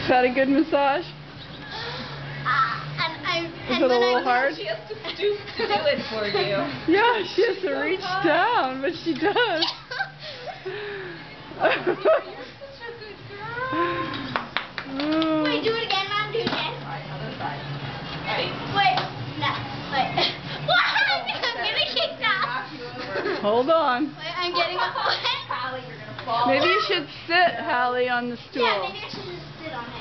Is that a good massage? Is it a little hard? She has to stoop to do it for you. Yeah, she has to reach down, but she does. You're such a good girl. Wait, do it again, Mom. Do it again. Alright, other side. Ready? Wait. No. Wait. What? I'm gonna kick that. Hold on. Wait, I'm getting up. Hallie, you're gonna fall. Maybe you should sit, Hallie, on the stool. Yeah, maybe I should just sit on it.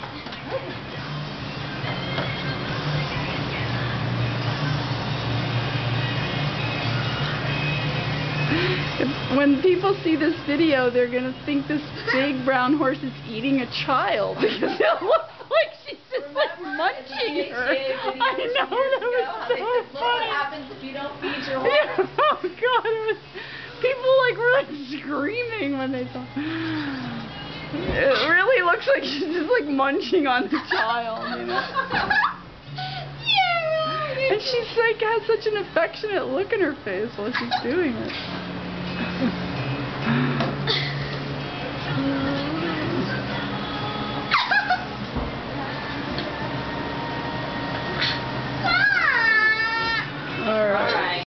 When people see this video, they're going to think this big brown horse is eating a child because it looks like she's just like munching her. I know, that was so Look what funny. happens if you don't feed your Yeah, horse. oh God, it was, people like were like screaming when they saw. It really looks like she's just like munching on the child, you know. Yeah. And she's like has such an affectionate look in her face while she's doing it.